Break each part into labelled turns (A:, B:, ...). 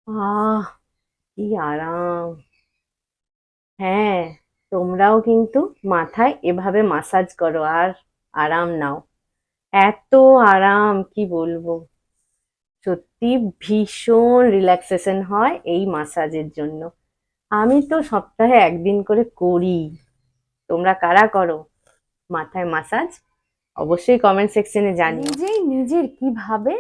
A: আহ কি আরাম। হ্যাঁ, তোমরাও কিন্তু মাথায় এভাবে মাসাজ করো আর আরাম নাও। এত আরাম কি বলবো। সত্যি ভীষণ রিল্যাক্সেশন হয় এই মাসাজের জন্য। আমি তো সপ্তাহে একদিন করে করি। তোমরা কারা করো মাথায় মাসাজ? অবশ্যই কমেন্ট সেকশনে জানিও। নিজেই নিজের কিভাবে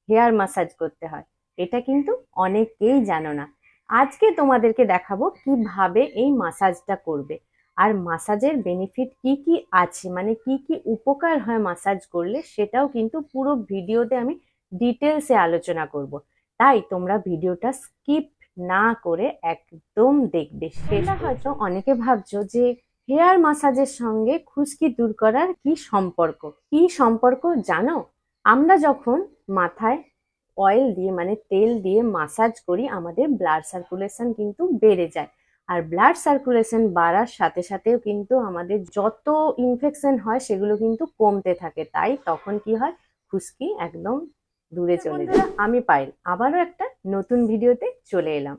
A: হেয়ার মাসাজ করতে হয় এটা কিন্তু অনেকেই জানো না। আজকে তোমাদেরকে দেখাবো কিভাবে এই মাসাজটা করবে। আর মাসাজের বেনিফিট কি কি আছে, মানে কি কি উপকার হয় মাসাজ করলে, সেটাও কিন্তু পুরো ভিডিওতে আমি ডিটেলসে আলোচনা করব। তাই তোমরা ভিডিওটা স্কিপ না করে একদম দেখবে শেষ। হয়তো অনেকে ভাবছো যে হেয়ার মাসাজের সঙ্গে খুশকি দূর করার কি সম্পর্ক। কি সম্পর্ক জানো? আমরা যখন মাথায় অয়েল দিয়ে মানে তেল দিয়ে মাসাজ করি আমাদের ব্লাড সার্কুলেশন কিন্তু বেড়ে যায়। আর ব্লাড সার্কুলেশন বাড়ার সাথে সাথেও কিন্তু আমাদের যত ইনফেকশন হয় সেগুলো কিন্তু কমতে থাকে। তাই তখন কি হয়, খুশকি একদম দূরে চলে যায়। আমি পাইল আবারও একটা নতুন ভিডিওতে চলে এলাম।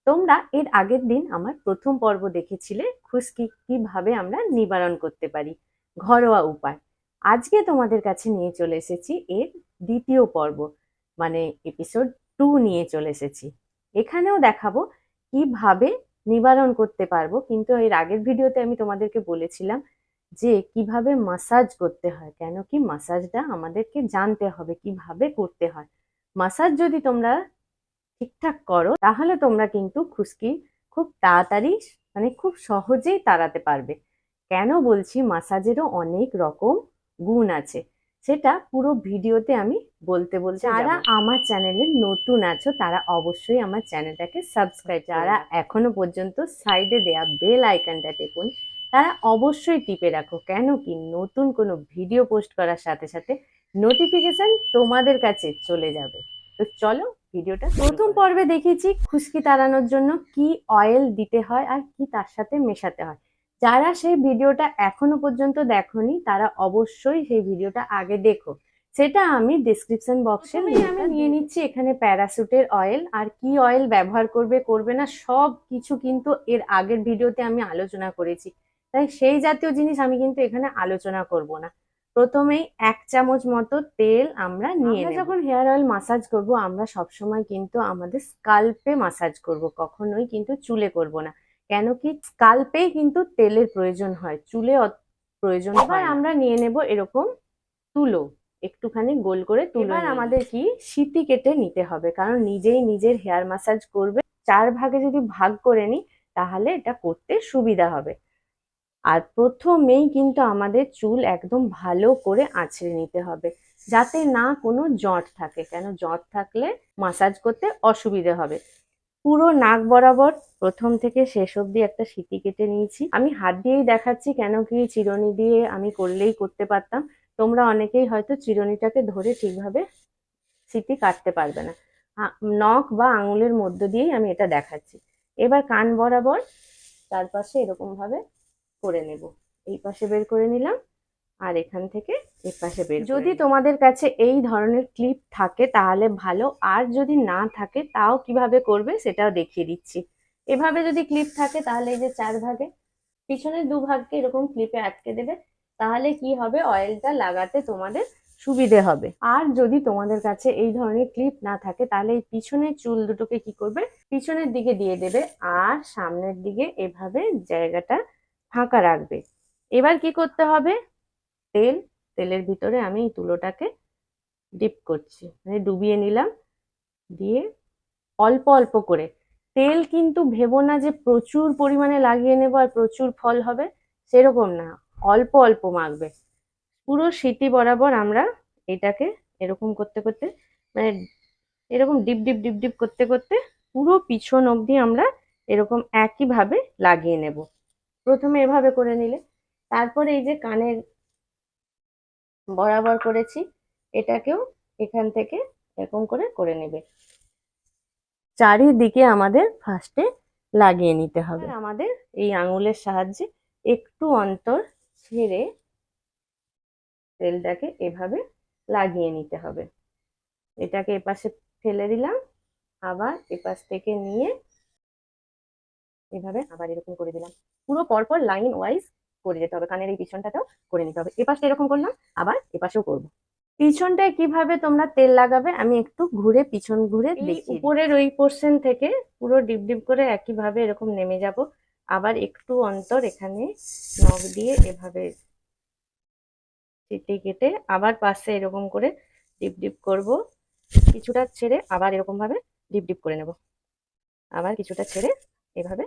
A: তোমরা এর আগের দিন আমার প্রথম পর্ব দেখেছিলে খুশকি কিভাবে আমরা নিবারণ করতে পারি, ঘরোয়া উপায়। আজকে তোমাদের কাছে নিয়ে চলে এসেছি এর দ্বিতীয় পর্ব, মানে এপিসোড 2 নিয়ে চলে এসেছি। এখানেও দেখাবো কিভাবে নিবারণ করতে পারবো, কিন্তু এর আগের ভিডিওতে আমি তোমাদেরকে বলেছিলাম যে কিভাবে মাসাজ করতে হয়। কেন কি মাসাজটা আমাদেরকে জানতে হবে কিভাবে করতে হয়। মাসাজ যদি তোমরা ঠিকঠাক করো তাহলে তোমরা কিন্তু খুশকি খুব তাড়াতাড়ি মানে খুব সহজেই তাড়াতে পারবে। কেন বলছি, মাসাজেরও অনেক রকম গুণ আছে, সেটা পুরো ভিডিওতে আমি বলতে বলতে যারা আমার চ্যানেলে নতুন আছো তারা অবশ্যই আমার চ্যানেলটাকে সাবস্ক্রাইব, যারা এখনো পর্যন্ত সাইডে দেয়া বেল আইকনটা টিপুন তারা অবশ্যই টিপে রাখো। কেন কি নতুন কোনো ভিডিও পোস্ট করার সাথে সাথে নোটিফিকেশন তোমাদের কাছে চলে যাবে। তো চলো ভিডিওটা। প্রথম পর্বে দেখেছি খুশকি তাড়ানোর জন্য কি অয়েল দিতে হয় আর কি তার সাথে মেশাতে হয়। যারা সেই ভিডিওটা এখনো পর্যন্ত দেখোনি তারা অবশ্যই সেই ভিডিওটা আগে দেখো। সেটা আমি ডিসক্রিপশন বক্সে আমি নিয়ে নিচ্ছি এখানে প্যারাশুটের অয়েল। আর কি অয়েল ব্যবহার করবে করবে না সব কিছু কিন্তু এর আগের ভিডিওতে আমি আলোচনা করেছি। তাই সেই জাতীয় জিনিস আমি কিন্তু এখানে আলোচনা করব না। প্রথমেই 1 চামচ মতো তেল আমরা নিয়ে নেব। যখন হেয়ার অয়েল মাসাজ করব আমরা সবসময় কিন্তু আমাদের স্কাল্পে মাসাজ করব, কখনোই কিন্তু চুলে করব না। কেন কি স্কাল্পেই কিন্তু তেলের প্রয়োজন হয়, চুলে প্রয়োজন হয় না। এবার আমরা নিয়ে নেব এরকম তুলো, একটুখানি গোল করে তুলো। এবার আমাদের কি সিতি কেটে নিতে হবে, কারণ নিজেই নিজের হেয়ার মাসাজ করবে। 4 ভাগে যদি ভাগ করে নিই তাহলে এটা করতে সুবিধা হবে। আর প্রথমেই কিন্তু আমাদের চুল একদম ভালো করে আঁচড়ে নিতে হবে যাতে না কোনো জট থাকে, কেন জট থাকলে মাসাজ করতে অসুবিধে হবে। পুরো নাক বরাবর প্রথম থেকে শেষ অবধি একটা সিঁথি কেটে নিয়েছি। আমি হাত দিয়েই দেখাচ্ছি, কেন কি চিরুনি দিয়ে আমি করলেই করতে পারতাম। তোমরা অনেকেই হয়তো চিরুনিটাকে ধরে ঠিকভাবে সিঁথি কাটতে পারবে না। নখ বা আঙুলের মধ্য দিয়েই আমি এটা দেখাচ্ছি। এবার কান বরাবর চারপাশে এরকম ভাবে করে নেব। এই পাশে বের করে নিলাম আর এখান থেকে এর পাশে বের। যদি তোমাদের কাছে এই ধরনের ক্লিপ থাকে তাহলে ভালো, আর যদি না থাকে তাও কিভাবে করবে সেটাও দেখিয়ে দিচ্ছি। এভাবে যদি ক্লিপ থাকে তাহলে এই যে 4 ভাগে পিছনের 2 ভাগকে এরকম ক্লিপে আটকে দেবে, তাহলে কি হবে অয়েলটা লাগাতে তোমাদের সুবিধে হবে। আর যদি তোমাদের কাছে এই ধরনের ক্লিপ না থাকে তাহলে এই পিছনের চুল দুটোকে কি করবে, পিছনের দিকে দিয়ে দেবে আর সামনের দিকে এভাবে জায়গাটা ফাঁকা রাখবে। এবার কি করতে হবে, তেলের ভিতরে আমি এই তুলোটাকে ডিপ করছি, মানে ডুবিয়ে নিলাম। দিয়ে অল্প অল্প করে, তেল কিন্তু ভেবো না যে প্রচুর পরিমাণে লাগিয়ে নেবো আর প্রচুর ফল হবে, সেরকম না, অল্প অল্প মাখবে। পুরো সিটি বরাবর আমরা এটাকে এরকম করতে করতে, মানে এরকম ডিপ ডিপ ডিপ ডিপ করতে করতে পুরো পিছন অবধি আমরা এরকম একইভাবে লাগিয়ে নেব। প্রথমে এভাবে করে নিলে তারপরে এই যে কানের বরাবর করেছি এটাকেও এখান থেকে এরকম করে করে নেবে। চারিদিকে আমাদের ফার্স্টে লাগিয়ে নিতে হবে। আমাদের এই আঙুলের সাহায্যে একটু অন্তর ছেড়ে তেলটাকে এভাবে লাগিয়ে নিতে হবে। এটাকে এপাশে ফেলে দিলাম আবার এপাশ থেকে নিয়ে এভাবে আবার এরকম করে দিলাম। পুরো পরপর লাইন ওয়াইজ করে যেতে হবে, কানের এই পিছনটাতেও করে নিতে হবে। এপাশটা এরকম করলাম, আবার এপাশেও করব। পিছনটায় কিভাবে তোমরা তেল লাগাবে আমি একটু ঘুরে পিছন ঘুরে দেখি। উপরের ওই পোর্শন থেকে পুরো ডিপ ডিপ করে একইভাবে এরকম নেমে যাব। আবার একটু অন্তর এখানে নখ দিয়ে এভাবে কেটে কেটে আবার পাশে এরকম করে ডিপ ডিপ করব। কিছুটা ছেড়ে আবার এরকম ভাবে ডিপ ডিপ করে নেব, আবার কিছুটা ছেড়ে এভাবে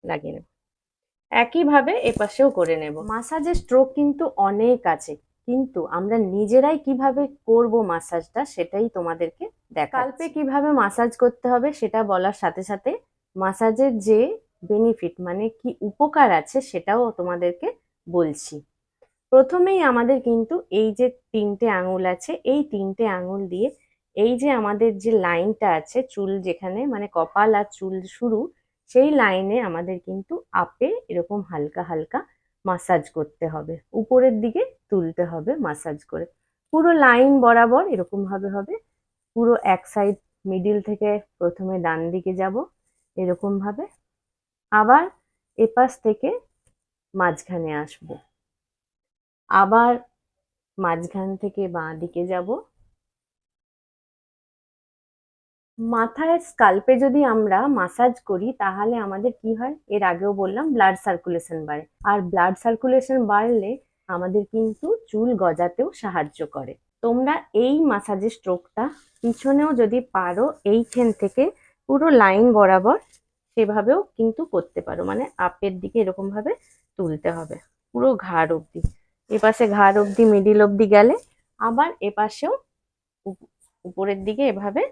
A: লাগিয়ে নেব। একইভাবে এপাশেও করে নেব। মাসাজের স্ট্রোক কিন্তু অনেক আছে, কিন্তু আমরা নিজেরাই কিভাবে করব মাসাজটা সেটাই তোমাদেরকে দেখাচ্ছি। স্কাল্পে কিভাবে মাসাজ করতে হবে সেটা বলার সাথে সাথে মাসাজের যে বেনিফিট মানে কি উপকার আছে সেটাও তোমাদেরকে বলছি। প্রথমেই আমাদের কিন্তু এই যে 3টে আঙুল আছে, এই 3টে আঙুল দিয়ে এই যে আমাদের যে লাইনটা আছে চুল যেখানে মানে কপাল আর চুল শুরু, সেই লাইনে আমাদের কিন্তু আপে এরকম হালকা হালকা মাসাজ করতে হবে, উপরের দিকে তুলতে হবে মাসাজ করে। পুরো লাইন বরাবর এরকম ভাবে হবে। পুরো এক সাইড মিডিল থেকে প্রথমে ডান দিকে যাব এরকম ভাবে, আবার এপাশ থেকে মাঝখানে আসবো, আবার মাঝখান থেকে বাঁ দিকে যাব। মাথায় স্কাল্পে যদি আমরা মাসাজ করি তাহলে আমাদের কি হয়, এর আগেও বললাম ব্লাড সার্কুলেশন বাড়ে, আর ব্লাড সার্কুলেশন বাড়লে আমাদের কিন্তু চুল গজাতেও সাহায্য করে। তোমরা এই মাসাজের স্ট্রোকটা পিছনেও যদি পারো এইখান থেকে পুরো লাইন বরাবর সেভাবেও কিন্তু করতে পারো, মানে আপের দিকে এরকম ভাবে তুলতে হবে পুরো ঘাড় অবধি। এপাশে ঘাড় অবধি মিডিল অবধি গেলে আবার এপাশেও উপরের দিকে এভাবে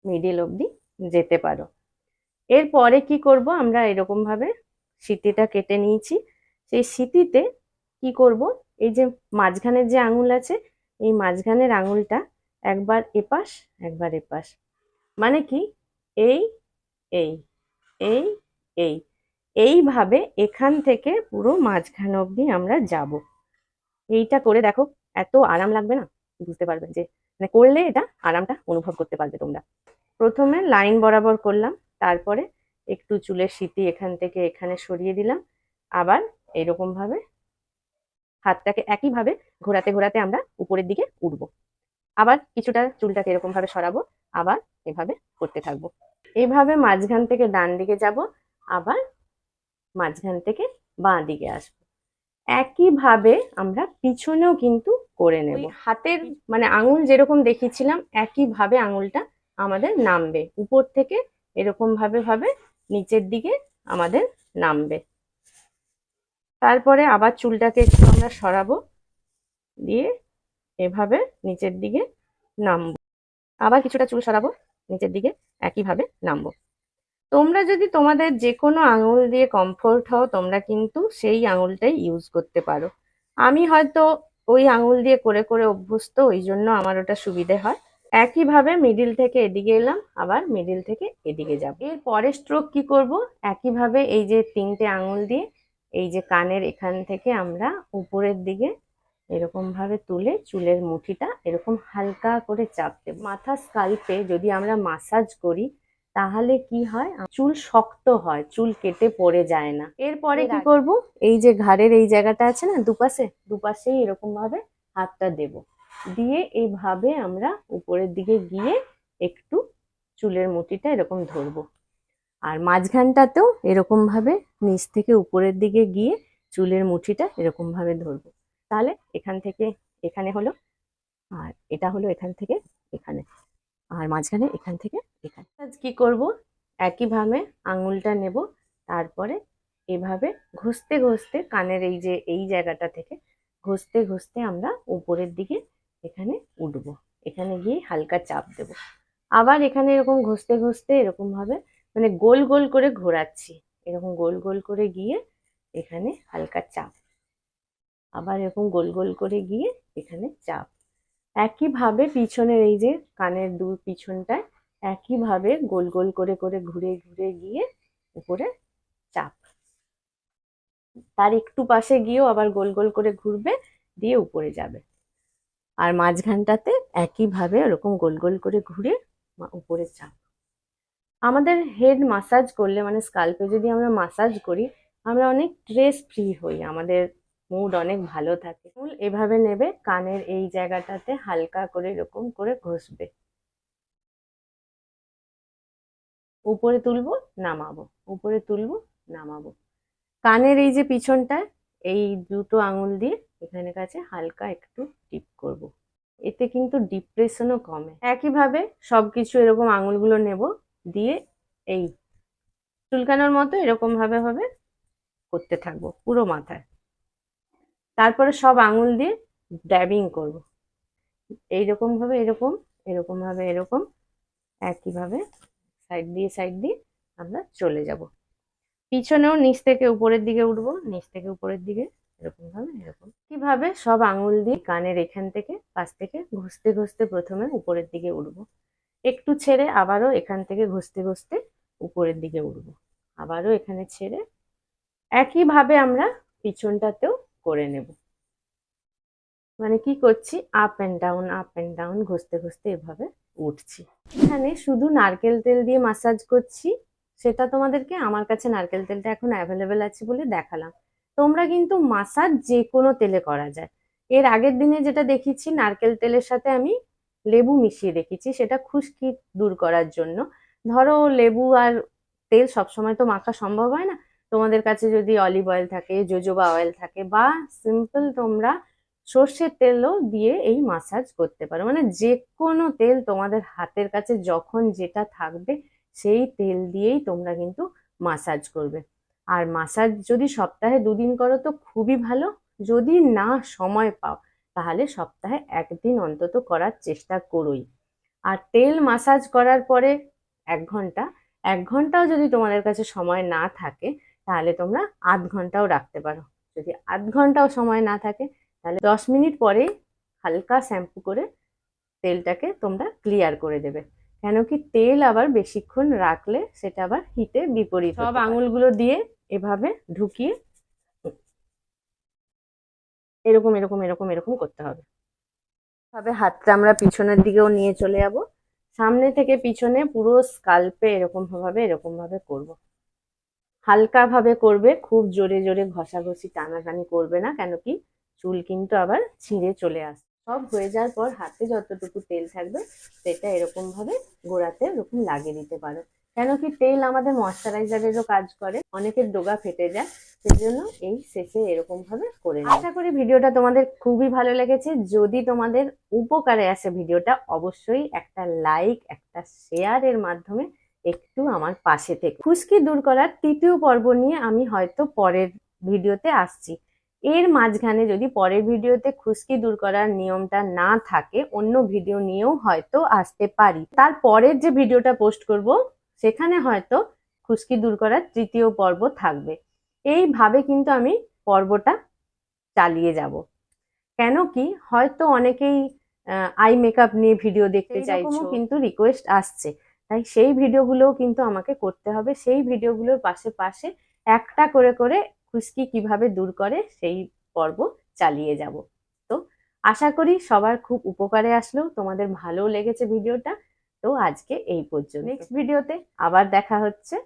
A: মিডিল অবধি যেতে পারো। এরপরে কি করব, আমরা এরকম ভাবে সিটিটা কেটে নিয়েছি। সেই সিটিতে কি করব, এই যে মাঝখানের যে আঙুল আছে এই মাঝখানের আঙুলটা একবার এপাশ একবার এপাশ, মানে কি এই এই এই এই এইভাবে এখান থেকে পুরো মাঝখান অবধি আমরা যাব। এইটা করে দেখো, এত আরাম লাগবে না, বুঝতে পারবে যে মানে করলে এটা আরামটা অনুভব করতে পারবে তোমরা। প্রথমে লাইন বরাবর করলাম, তারপরে একটু চুলের সিটি এখান থেকে এখানে সরিয়ে দিলাম, আবার এরকম ভাবে হাতটাকে একইভাবে ঘোরাতে ঘোরাতে আমরা উপরের দিকে উঠবো। আবার কিছুটা চুলটাকে এরকম ভাবে সরাবো, আবার এভাবে করতে থাকবো। এইভাবে মাঝখান থেকে ডান দিকে যাব, আবার মাঝখান থেকে বাঁ দিকে আসবো। একইভাবে আমরা পিছনেও কিন্তু করে নেব। হাতের মানে আঙুল যেরকম দেখিয়েছিলাম একইভাবে আঙুলটা আমাদের নামবে, উপর থেকে এরকম ভাবে ভাবে নিচের দিকে আমাদের নামবে। তারপরে আবার চুলটাকে একটু আমরা সরাবো, দিয়ে এভাবে নিচের দিকে নামবো, আবার কিছুটা চুল সরাবো, নিচের দিকে একইভাবে নামবো। তোমরা যদি তোমাদের যে কোনো আঙুল দিয়ে কমফোর্ট হও তোমরা কিন্তু সেই আঙুলটাই ইউজ করতে পারো। আমি হয়তো ওই আঙুল দিয়ে করে করে অভ্যস্ত, ওই জন্য আমার ওটা সুবিধে হয়। একইভাবে মিডিল থেকে এদিকে এলাম, আবার মিডিল থেকে এদিকে যাব। এর পরের স্ট্রোক কি করব, একইভাবে এই যে 3টে আঙুল দিয়ে এই যে কানের এখান থেকে আমরা উপরের দিকে এরকম ভাবে তুলে চুলের মুঠিটা এরকম হালকা করে চাপ দেব। মাথা স্কাল্পে যদি আমরা মাসাজ করি তাহলে কি হয়, চুল শক্ত হয়, চুল কেটে পড়ে যায় না। এরপরে কি করব, এই যে ঘাড়ের এই জায়গাটা আছে না দুপাশে, দুপাশেই এরকম ভাবে হাতটা দেব, দিয়ে এইভাবে আমরা উপরের দিকে গিয়ে একটু চুলের মুঠিটা এরকম ধরবো, আর মাঝখানটাতেও এরকম ভাবে নিচ থেকে উপরের দিকে গিয়ে চুলের মুঠিটা এরকম ভাবে ধরবো। তাহলে এখান থেকে এখানে হলো, আর এটা হলো এখান থেকে এখানে, আর মাঝখানে এখান থেকে এখানে। কি করব, একইভাবে আঙুলটা নেব, তারপরে এভাবে ঘষতে ঘষতে কানের এই যে এই জায়গাটা থেকে ঘষতে ঘষতে আমরা উপরের দিকে এখানে উঠবো, এখানে গিয়ে হালকা চাপ দেব। আবার এখানে এরকম ঘষতে ঘষতে এরকম ভাবে মানে গোল গোল করে ঘোরাচ্ছি, এরকম গোল গোল করে গিয়ে এখানে হালকা চাপ, আবার এরকম গোল গোল করে গিয়ে এখানে চাপ। একইভাবে পিছনের এই যে কানের দু পিছনটায় একইভাবে গোল গোল করে করে ঘুরে ঘুরে গিয়ে উপরে চাপ, তার একটু পাশে গিয়েও আবার গোল গোল করে ঘুরবে, দিয়ে উপরে যাবে। আর মাঝখানটাতে একইভাবে ওরকম গোল গোল করে ঘুরে উপরে চাপ। আমাদের হেড মাসাজ করলে মানে স্কাল্পে যদি আমরা মাসাজ করি আমরা অনেক স্ট্রেস ফ্রি হই, আমাদের মুড অনেক ভালো থাকে। এভাবে নেবে, কানের এই জায়গাটাতে হালকা করে এরকম করে ঘষবে, উপরে তুলবো নামাবো, উপরে তুলবো নামাবো। কানের এই যে পিছনটায় এই দুটো আঙুল দিয়ে এখানে কাছে হালকা একটু টিপ করব। এতে কিন্তু ডিপ্রেশনও কমে। একইভাবে সবকিছু এরকম আঙুলগুলো নেব, দিয়ে এই চুলকানোর মতো এরকম ভাবে ভাবে করতে থাকবো পুরো মাথায়। তারপরে সব আঙুল দিয়ে ড্যাবিং করব, এইরকম ভাবে এরকম, এরকম ভাবে এরকম, একইভাবে সাইড দিয়ে আমরা চলে যাব। পিছনেও নিচ থেকে উপরের দিকে উঠবো, নিচ থেকে উপরের দিকে এরকম ভাবে এরকম। কিভাবে সব আঙুল দিয়ে কানের এখান থেকে পাশ থেকে ঘষতে ঘষতে প্রথমে উপরের দিকে উঠবো, একটু ছেড়ে আবারও এখান থেকে ঘষতে ঘষতে উপরের দিকে উঠবো, আবারও এখানে ছেড়ে। একইভাবে আমরা পিছনটাতেও করে নেব। মানে কি করছি, আপ অ্যান্ড ডাউন ঘষতে ঘষতে এভাবে উঠছি। এখানে শুধু নারকেল তেল দিয়ে মাসাজ করছি, সেটা তোমাদেরকে আমার কাছে নারকেল তেলটা এখন অ্যাভেলেবেল আছে বলে দেখালাম। তোমরা কিন্তু মাসাজ যে কোনো তেলে করা যায়। এর আগের দিনে যেটা দেখিয়েছি নারকেল তেলের সাথে আমি লেবু মিশিয়ে রেখেছি, সেটা খুশকি দূর করার জন্য। ধরো লেবু আর তেল সবসময় তো মাখা সম্ভব হয় না, তোমাদের কাছে যদি অলিভ অয়েল থাকে, জোজোবা অয়েল থাকে, বা সিম্পল তোমরা সর্ষের তেলও দিয়ে এই মাসাজ করতে পারো। মানে যে কোনো তেল তোমাদের হাতের কাছে যখন যেটা থাকবে সেই তেল দিয়েই তোমরা কিন্তু মাসাজ করবে। আর মাসাজ যদি সপ্তাহে 2 দিন করো তো খুবই ভালো, যদি না সময় পাও তাহলে সপ্তাহে 1 দিন অন্তত করার চেষ্টা করোই। আর তেল মাসাজ করার পরে 1 ঘন্টা, 1 ঘন্টাও যদি তোমাদের কাছে সময় না থাকে তাহলে তোমরা 0.5 ঘন্টাও রাখতে পারো। যদি 0.5 ঘন্টাও সময় না থাকে তাহলে 10 মিনিট পরে হালকা শ্যাম্পু করে তেলটাকে তোমরা ক্লিয়ার করে দেবে। কেন কি তেল আবার বেশিক্ষণ রাখলে সেটা আবার হিতে বিপরীত। সব আঙুলগুলো দিয়ে এভাবে ঢুকিয়ে এরকম এরকম এরকম এরকম করতে হবে। ভাবে হাতটা আমরা পিছনের দিকেও নিয়ে চলে যাব, সামনে থেকে পিছনে পুরো স্কাল্পে এরকম ভাবে করব। হালকা ভাবে করবে, খুব জোরে জোরে ঘষাঘষি টানাটানি করবে না, কেন কি চুল কিন্তু আবার ছিঁড়ে চলে আসে। সব হয়ে যাওয়ার পর হাতে যতটুকু তেল থাকবে সেটা এরকম ভাবে গোড়াতে এরকম লাগিয়ে দিতে পারো। কেন কি তেল আমাদের ময়শ্চারাইজারেরও কাজ করে, অনেকের ডোগা ফেটে যায়, সেজন্য এই শেষে এরকম ভাবে করে নিই। আশা করি ভিডিওটা তোমাদের খুবই ভালো লেগেছে। যদি তোমাদের উপকারে আসে ভিডিওটা অবশ্যই একটা লাইক, একটা শেয়ারের মাধ্যমে একটু আমার পাশে থেকে। খুশকি দূর করার 3য় পর্ব নিয়ে আমি হয়তো পরের ভিডিওতে আসছি। এর মাঝখানে যদি পরের ভিডিওতে খুশকি দূর করার নিয়মটা না থাকে অন্য ভিডিও নিয়েও হয়তো আসতে পারি। তার পরের যে ভিডিওটা পোস্ট করব সেখানে হয়তো খুশকি দূর করার 3য় পর্ব থাকবে। এইভাবে কিন্তু আমি পর্বটা চালিয়ে যাব। কেন কি হয়তো অনেকেই আই মেকআপ নিয়ে ভিডিও দেখতে চাইছো, কিন্তু রিকোয়েস্ট আসছে, তাই সেই ভিডিওগুলোও কিন্তু আমাকে করতে হবে। সেই ভিডিওগুলোর পাশে পাশে একটা করে করে খুশকি কিভাবে দূর করে সেই পর্ব চালিয়ে যাব। তো আশা করি সবার খুব উপকারে আসলো, তোমাদের ভালো লেগেছে ভিডিওটা। তো আজকে এই পর্যন্ত, নেক্সট ভিডিওতে আবার দেখা হচ্ছে।